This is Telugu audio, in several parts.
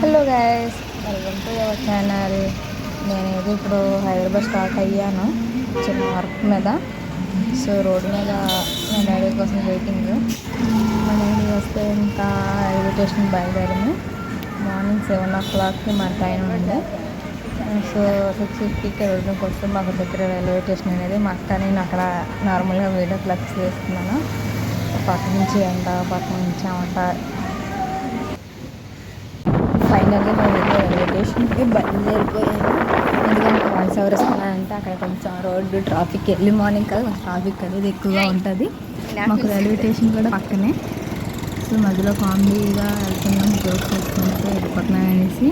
Hello guys, welcome to your channel. నేనైతే ఇప్పుడు హైదరాబాద్ స్టార్ట్ అయ్యాను చిన్న వర్క్ మీద. సో రోడ్డు మీద మా డాడీ కోసం వెయిటింగ్. మా డాడీ వస్తే ఇంకా రైల్వే స్టేషన్ బయలుదేరింది. మార్నింగ్ 7 o'clockకి మా ట్రైన్ ఉంది. సో 6:50కి వెళ్ళడానికి వస్తే మాకు దగ్గర రైల్వే స్టేషన్ అనేది. మా అక్క నేను అక్కడ నార్మల్గా వీడియో క్లిప్స్ వేస్తున్నాను. పక్క నుంచి ఎండ, పక్క నుంచి అంట. ఫైనల్లీ మేము రైల్వే స్టేషన్కి బయలుదేరిపోయాను. ఎందుకంటే 1 hour వస్తున్నానంటే అక్కడ కొంచెం రోడ్డు ట్రాఫిక్ ఎర్లీ మార్నింగ్ కదా, కొంచెం ట్రాఫిక్ అనేది ఎక్కువగా ఉంటుంది. మాకు రైల్వే స్టేషన్ కూడా పక్కనే. సో మధ్యలో కామెడీగా వెళ్తున్నాం, జోక్స్ వేసుకుంటూ వెళ్ళిపోతున్నాం అనేసి.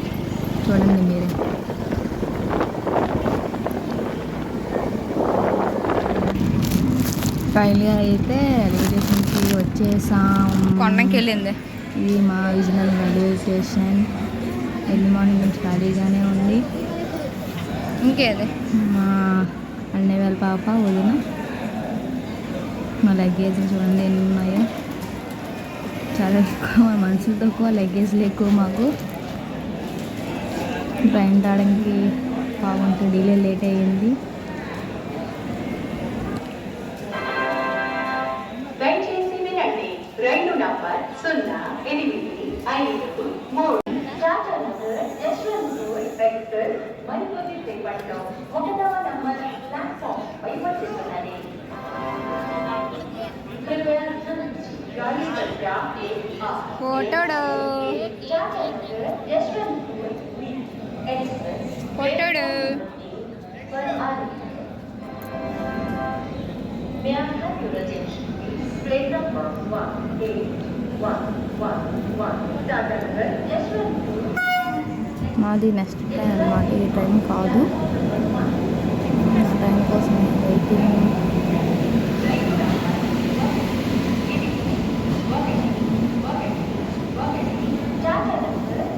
చూడండి మీరే. ఫైనల్గా అయితే రైల్వే స్టేషన్కి వచ్చేసాం. కొండకి వెళ్ళింది. ఇది మా Vizianagaram railway station. Early morning నుంచి ఖాళీగానే ఉంది. ఇంకేది మా అన్నయ్య వాళ్ళ పాప వదిన. మా లగేజ్ చూడండి ఎన్ని ఉన్నాయో. చాలా ఎక్కువ, మనుషులు తక్కువ, లగేజ్లు ఎక్కువ. మాకు ట్రైన్ రావడానికి బాగుంటుంది, డిలే లేట్ అయ్యింది. రైలు నంబర్ 085 టాటానగర్ యశ్వంతపూర్ ఎక్స్ప్రెస్ మరికొద్ది సేపట్లో 1వ నంబర్ ప్లాట్ఫామ్ పై వచ్చేస్తున్నది. ఫోటోడు టాటానగర్ యశ్వంతపూర్ ఎక్స్ప్రెస్ ఫోటోడు May I have your attention, please? Plane number 18111 Tata Yeshwanthpur. మాది నెక్స్ట్ ట్రైన్ అన్నమాట. ఈ ట్రైన్ కాదు, ట్రైన్ కోసం వెయిటింగ్. Tata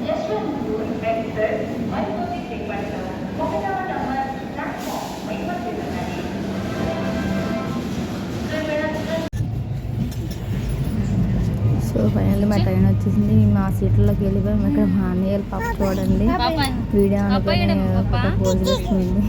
Yeshwanthpur Express మరికొద్ది సేపట్లో 1వ నంబర్ ప్లాట్ఫామ్ పై వచ్చేస్తున్నది. సో ఫైనల్లీ మా ట్రైన్ వచ్చేసింది. మా సీట్లోకి వెళ్ళిపోయాం. ఇక్కడ మా అన్నయ్య పాప చూడండి వీడియో అనుకుని ఫోటో పోజ్ చేస్తుంది.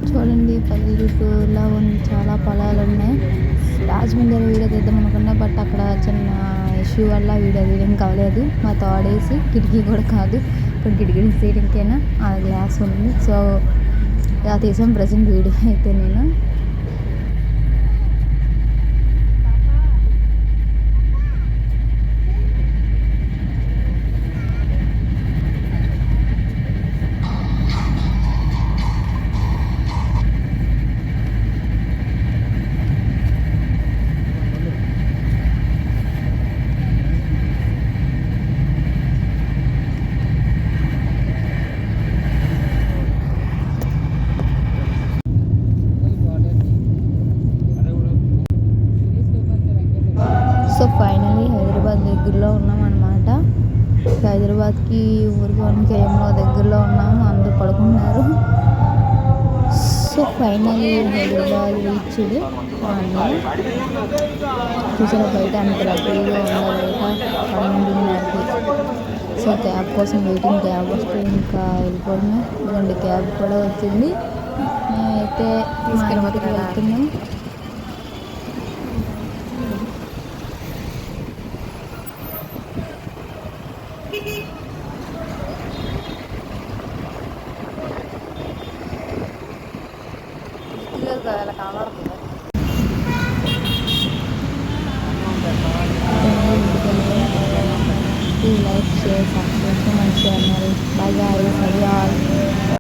చూడండి పల్లెటూరులా ఉంది, చాలా పొలాలు ఉన్నాయి. రాజమండ్రి వీడియో తీద్దాం అనుకున్నా, బట్ అక్కడ చిన్న ఇష్యూ వల్ల వీడియో తీయడం కాలేదు. మా తోడేసి కిటికీ కూడా కాదు, ఇప్పుడు కిటికీ తీయడానికైనా ఆ గ్లాస్ ఉంది. సో ఇలా తీసాం ప్రజెంట్ వీడియో అయితే. నేను సో ఫైనలీ హైదరాబాద్ దగ్గరలో ఉన్నాం అన్నమాట. హైదరాబాద్కి ఊరికి 1 km దగ్గరలో ఉన్నాము. అందరూ పడుకున్నారు. So finally Hyderabad reached. చూసిన బయట అంత రద్దీగా ఉండదు, 12:30కి. సో క్యాబ్ కోసం వెయిటింగ్. క్యాబ్ వస్తే ఇంకా వెళ్ళిపోతున్నాం. ఎందుకంటే క్యాబ్ కూడా వచ్చింది. మేమైతే మా ఇంటికి వెళ్తున్నాం. లైక్, షేర్, సబ్స్క్రైబ్, మంచిగా అన్నారు. Bye guys, love you all.